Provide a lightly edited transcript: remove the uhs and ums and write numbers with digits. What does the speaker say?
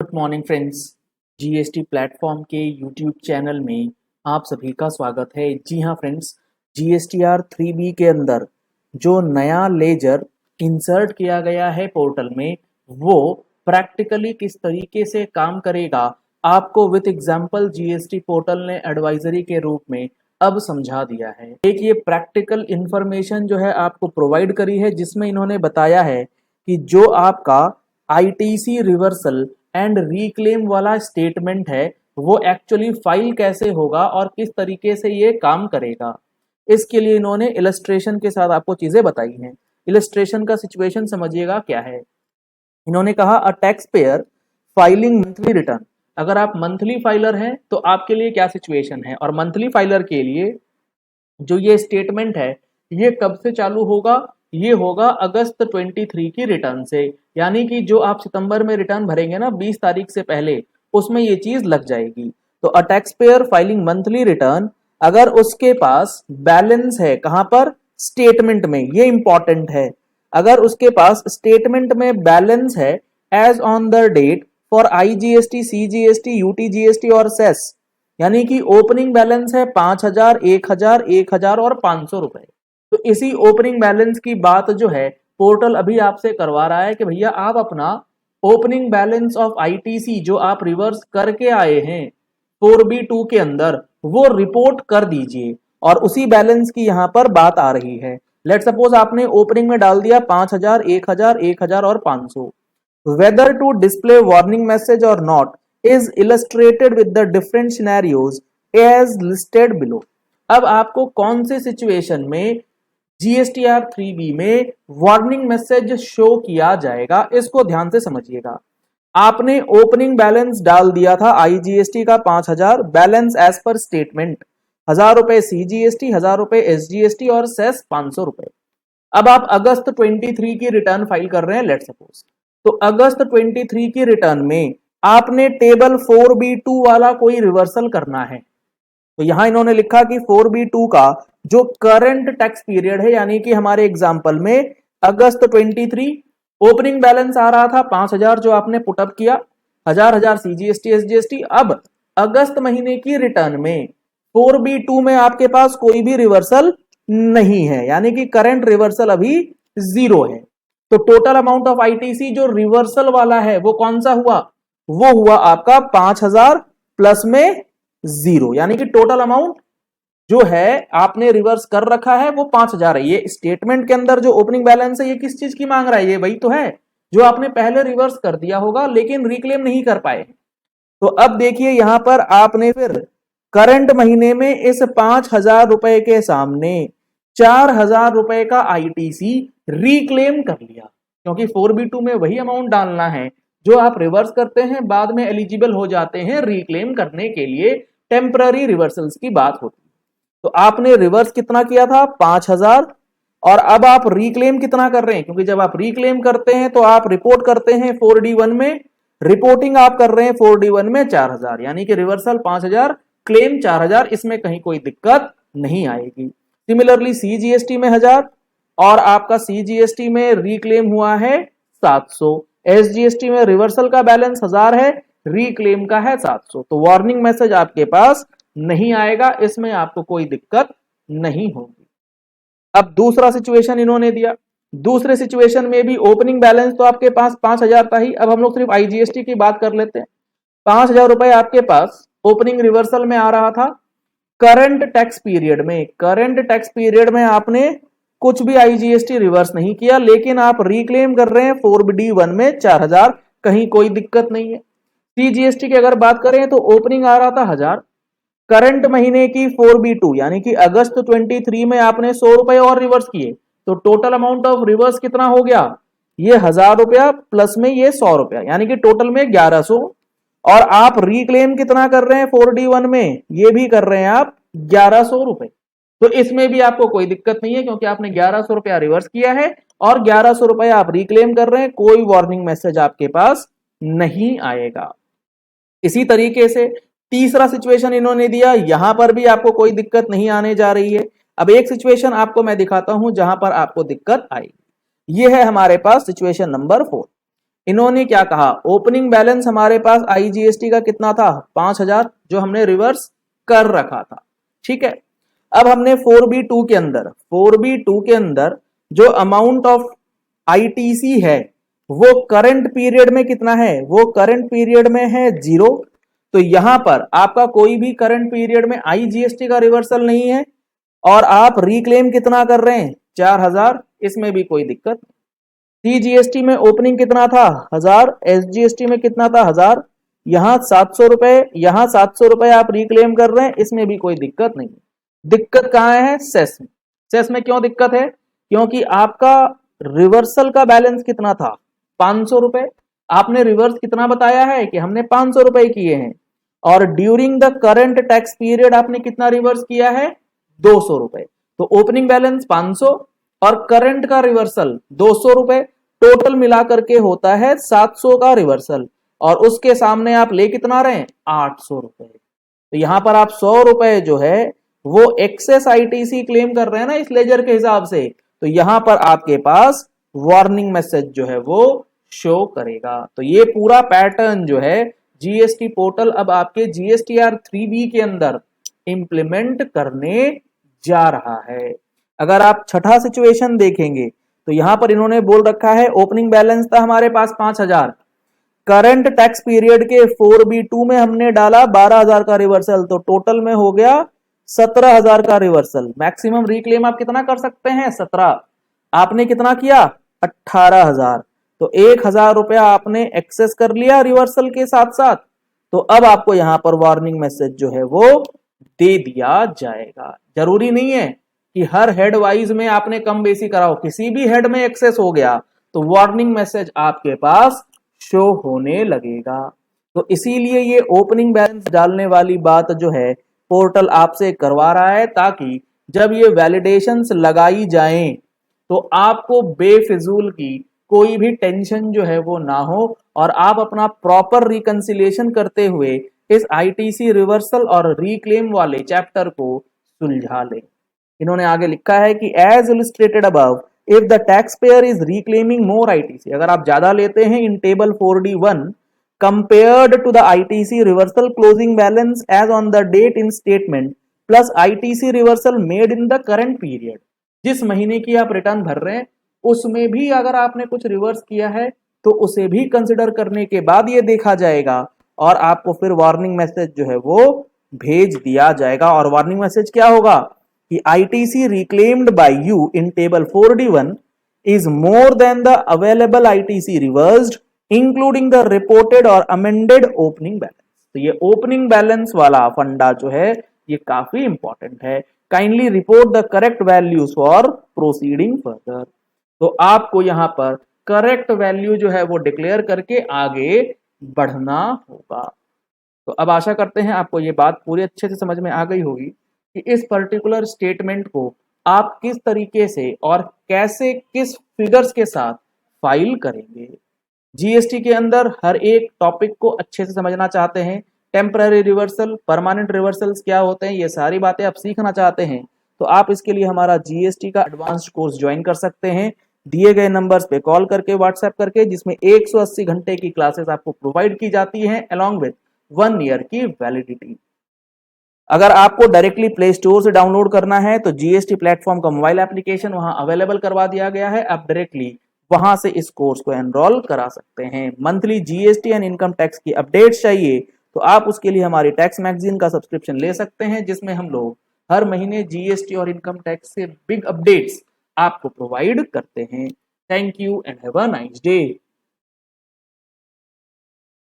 Good morning friends. GST platform के YouTube channel में आप सभी का स्वागत है। जी हाँ फ्रेंड्स, जीएसटीआर 3B के अंदर जो नया लेजर इंसर्ट किया गया है पोर्टल में, वो प्रैक्टिकली किस तरीके से काम करेगा आपको विथ एग्जांपल जीएसटी पोर्टल ने एडवाइजरी के रूप में अब समझा दिया है। एक ये प्रैक्टिकल इंफॉर्मेशन जो है आपको प्रोवाइड करी है, जिसमें इन्होंने बताया है कि जो आपका आईटीसी रिवर्सल एंड रिक्लेम वाला स्टेटमेंट है वो एक्चुअली फाइल कैसे होगा और किस तरीके से ये काम करेगा। इसके लिए इन्होंने इलस्ट्रेशन के साथ आपको चीजें बताई हैं। इलस्ट्रेशन का सिचुएशन समझिएगा क्या है। इन्होंने कहा a tax payer filing monthly return. अगर आप मंथली फाइलर हैं तो आपके लिए क्या सिचुएशन है, और मंथली फाइलर के लिए जो ये स्टेटमेंट है ये कब से चालू होगा? ये होगा अगस्त 23 की रिटर्न से, यानी कि जो आप सितंबर में रिटर्न भरेंगे ना 20 तारीख से पहले, उसमें ये चीज लग जाएगी। तो a tax payer filing monthly return, अगर उसके पास बैलेंस है कहां पर? स्टेटमेंट में। ये इंपॉर्टेंट है। अगर उसके पास स्टेटमेंट में बैलेंस है as on the date for IGST, CGST, UTGST और सेस, यानी कि ओपनिंग बैलेंस है 5,000, 1,000, 1,000 और 500 रुपए। तो इसी ओपनिंग बैलेंस की बात जो है पोर्टल अभी आपसे करवा रहा है कि भैया आप अपना ओपनिंग बैलेंस ऑफ आईटीसी जो आप रिवर्स करके आए हैं 4B2 के अंदर, वो रिपोर्ट कर दीजिए। और उसी बैलेंस की यहां पर बात आ रही है। लेट सपोज आपने ओपनिंग में डाल दिया 5,000, 1,000, 1,000 और 500। Whether to display warning message और not is illustrated with the different scenarios as listed below। अब आपको कौन से सिचुएशन में जीएसटीआर 3B में वार्निंग मैसेज शो किया जाएगा, इसको ध्यान से समझिएगा। आपने ओपनिंग बैलेंस डाल दिया था आईजीएसटी का 5,000, बैलेंस एज पर स्टेटमेंट 1,000 रुपए सीजीएसटी, 1,000 रुपए एसजीएसटी और सेस 500 रुपए। अब आप अगस्त 23 की रिटर्न फाइल कर रहे हैं लेट सपोज। तो अगस्त 23 की रिटर्न में आपने टेबल 4B2 वाला कोई रिवर्सल करना है। तो यहां इन्होंने लिखा कि 4B2 का जो करंट टैक्स पीरियड है, यानी कि हमारे एग्जांपल में अगस्त 23, ओपनिंग बैलेंस आ रहा था 5,000 जो आपने पुटअप किया, 1,000 सीजीएसटी एसजीएसटी। अब अगस्त महीने की रिटर्न में 4B2 में आपके पास कोई भी रिवर्सल नहीं है, यानी कि करंट रिवर्सल अभी 0 है। तो टोटल अमाउंट ऑफ आईटीसी जो रिवर्सल वाला है वो कौन सा हुआ? वो हुआ आपका 5,000 प्लस में 0, यानी कि टोटल अमाउंट जो है आपने रिवर्स कर रखा है वो 5,000 है। ये स्टेटमेंट के अंदर जो ओपनिंग बैलेंस है ये किस चीज की मांग रहा है? ये वही तो है जो आपने पहले रिवर्स कर दिया होगा लेकिन रिक्लेम नहीं कर पाए। तो अब देखिए यहां पर आपने फिर करंट महीने में इस 5,000 रुपए के सामने 4,000 रुपए का आईटीसी रिक्लेम कर लिया, क्योंकि 4B2 में वही अमाउंट डालना है जो आप रिवर्स करते हैं, बाद में एलिजिबल हो जाते हैं रिक्लेम करने के लिए। टेम्पररी रिवर्सल्स की बात होती है। तो आपने रिवर्स कितना किया था? 5,000। और अब आप रिक्लेम कितना कर रहे हैं? क्योंकि जब आप रिक्लेम करते हैं तो आप रिपोर्ट करते हैं 4D1 में, रिपोर्टिंग आप कर रहे हैं 4D1 में 4,000, यानी कि रिवर्सल 5,000, क्लेम 4,000, इसमें कहीं कोई दिक्कत नहीं आएगी। सिमिलरली सीजीएसटी में 1,000 और आपका सीजीएसटी में रिक्लेम हुआ है 700, एसजीएसटी में रिवर्सल का बैलेंस 1,000 है, रिक्लेम का है 700। तो वार्निंग मैसेज आपके पास नहीं आएगा, इसमें आपको कोई दिक्कत नहीं होगी। अब दूसरा सिचुएशन इन्होंने दिया। दूसरे सिचुएशन में भी ओपनिंग बैलेंस तो आपके पास 5,000 था ही। अब हम लोग सिर्फ आईजीएसटी की बात कर लेते हैं। 5,000 रुपए आपके पास ओपनिंग रिवर्सल में आ रहा था करंट टैक्स पीरियड में। करंट टैक्स पीरियड में आपने कुछ भी आईजीएसटी रिवर्स नहीं किया, लेकिन आप रिक्लेम कर रहे हैं 4D1 में 4,000, कहीं कोई दिक्कत नहीं है। सीजीएसटी की अगर बात करें तो ओपनिंग आ रहा था 1,000, करंट महीने की 4B2 यानी कि अगस्त 23 में आपने 100 रुपए और रिवर्स किए, तो टोटल अमाउंट ऑफ रिवर्स कितना हो गया? ये 1,000 रुपया प्लस में ये 100 रुपया, यानी कि टोटल में 1,100। और आप रिक्लेम कितना कर रहे हैं 4D1 में? ये भी कर रहे हैं आप 1,100 रुपए। तो इसमें भी आपको कोई दिक्कत नहीं है, क्योंकि आपने 1,100 रुपया रिवर्स किया है और 1,100 रुपया आप रिक्लेम कर रहे हैं, कोई वार्निंग मैसेज आपके पास नहीं आएगा। इसी तरीके से तीसरा सिचुएशन इन्होंने दिया, यहां पर भी आपको कोई दिक्कत नहीं आने जा रही है। अब एक सिचुएशन आपको मैं दिखाता हूं जहां पर आपको दिक्कत आएगी। ये है हमारे पास सिचुएशन नंबर 4। इन्होंने क्या कहा, ओपनिंग बैलेंस हमारे पास आईजीएसटी का कितना था, 5000, जो हमने रिवर्स कर रखा था। ठीक है, अब हमने 4B2 के अंदर जो अमाउंट ऑफ आईटीसी है वो करंट पीरियड में कितना है, वो करंट पीरियड में है 0। तो यहां पर आपका कोई भी करंट पीरियड में आईजीएसटी का रिवर्सल नहीं है और आप रिक्लेम कितना कर रहे हैं, 4000, इसमें भी कोई दिक्कत। सीजीएसटी में ओपनिंग कितना था, 1000, एसजीएसटी में कितना था, 1000, यहां 700 रुपए, यहां 700 रुपए आप रिक्लेम कर रहे हैं, इसमें भी कोई दिक्कत नहीं। दिक्कत कहां है, सेस में। सेस में क्यों दिक्कत है, क्योंकि आपका रिवर्सल का बैलेंस कितना था, 500 रुपए। आपने रिवर्स कितना बताया है कि हमने 500 रुपए किए हैं, और during the current tax period आपने कितना रिवर्स किया है, 200 रुपए। तो ओपनिंग बैलेंस 500 और करंट का रिवर्सल 200 रुपए, टोटल मिलाकर के होता है 700 का रिवर्सल, और उसके सामने आप ले कितना रहे हैं, 800 रुपए। तो यहां पर आप 100 रुपए जो है वो एक्सेस आईटीसी क्लेम कर रहे हैं ना इस लेजर के हिसाब से, तो यहां पर आपके पास वार्निंग मैसेज जो है वो शो करेगा। तो ये पूरा पैटर्न जो है जीएसटी पोर्टल अब आपके जीएसटीआर 3B के अंदर इंप्लीमेंट करने जा रहा है। अगर आप छठा सिचुएशन देखेंगे तो यहां पर इन्होंने बोल रखा है ओपनिंग बैलेंस था हमारे पास 5000, करंट टैक्स पीरियड के 4B2 में हमने डाला 12000 का रिवर्सल, तो टोटल में हो गया 17000 का रिवर्सल। मैक्सिमम रिक्लेम आप कितना कर सकते हैं, 17, आपने कितना किया, 18000, तो 1000 रुपया आपने एक्सेस कर लिया रिवर्सल के साथ साथ। तो अब आपको यहां पर वार्निंग मैसेज जो है वो दे दिया जाएगा। जरूरी नहीं है कि हर हेड वाइज में आपने कम बेसी कराओ, किसी भी हेड में एक्सेस हो गया तो वार्निंग मैसेज आपके पास शो होने लगेगा। तो इसीलिए ये ओपनिंग बैलेंस डालने वाली बात जो है पोर्टल आपसे करवा रहा है, ताकि जब ये वैलिडेशंस लगाई जाएं तो आपको बेफिजूल की कोई भी टेंशन जो है वो ना हो, और आप अपना प्रॉपर रिकंसिलिएशन करते हुए इस आईटीसी रिवर्सल और रिक्लेम वाले चैप्टर को सुलझा लें। इन्होंने आगे लिखा है कि as illustrated above, if the taxpayer is reclaiming more ITC, अगर आप ज्यादा लेते हैं in table 4D1 compared to the ITC reversal closing balance as on the date in statement plus ITC reversal made in the current period, जिस महीने की आप return भर रहे हैं उसमें भी अगर आपने कुछ रिवर्स किया है तो उसे भी कंसिडर करने के बाद ये देखा जाएगा और आपको फिर वार्निंग मैसेज जो है वो भेज दिया जाएगा। और वार्निंग मैसेज क्या होगा कि ITC reclaimed by you in table 4D1 is more than the available ITC reversed including the reported और अमेंडेड ओपनिंग बैलेंस। तो ये ओपनिंग बैलेंस वाला फंडा जो है ये काफी इंपॉर्टेंट है। Kindly report the correct values for proceeding further. तो आपको यहां पर करेक्ट वैल्यू जो है वो डिक्लेयर करके आगे बढ़ना होगा। तो अब आशा करते हैं आपको ये बात पूरी अच्छे से समझ में आ गई होगी कि इस पर्टिकुलर स्टेटमेंट को आप किस तरीके से और कैसे किस फिगर्स के साथ फाइल करेंगे। जीएसटी के अंदर हर एक टॉपिक को अच्छे से समझना चाहते हैं, टेम्पररी रिवर्सल, परमानेंट रिवर्सल्स क्या होते हैं, ये सारी बातें आप सीखना चाहते हैं, तो आप इसके लिए हमारा जीएसटी का एडवांस्ड कोर्स ज्वाइन कर सकते हैं दिए गए नंबर्स पे कॉल करके, व्हाट्सएप करके, जिसमें 180 घंटे की क्लासेस आपको प्रोवाइड की जाती हैं अलॉन्ग विद 1 ईयर की वैलिडिटी। अगर आपको डायरेक्टली प्ले स्टोर से डाउनलोड करना है तो जीएसटी प्लेटफॉर्म का मोबाइल एप्लीकेशन वहां अवेलेबल करवा दिया गया है, आप डायरेक्टली वहां से इस कोर्स को एनरोल करा सकते हैं। Monthly GST and income tax की अपडेट्स चाहिए तो आप उसके लिए हमारी टैक्स मैगजीन का सब्सक्रिप्शन ले सकते हैं, जिसमें हम लोग हर महीने जीएसटी और इनकम टैक्स से बिग अपडेट्स आपको प्रोवाइड करते हैं। Thank you and have a nice day.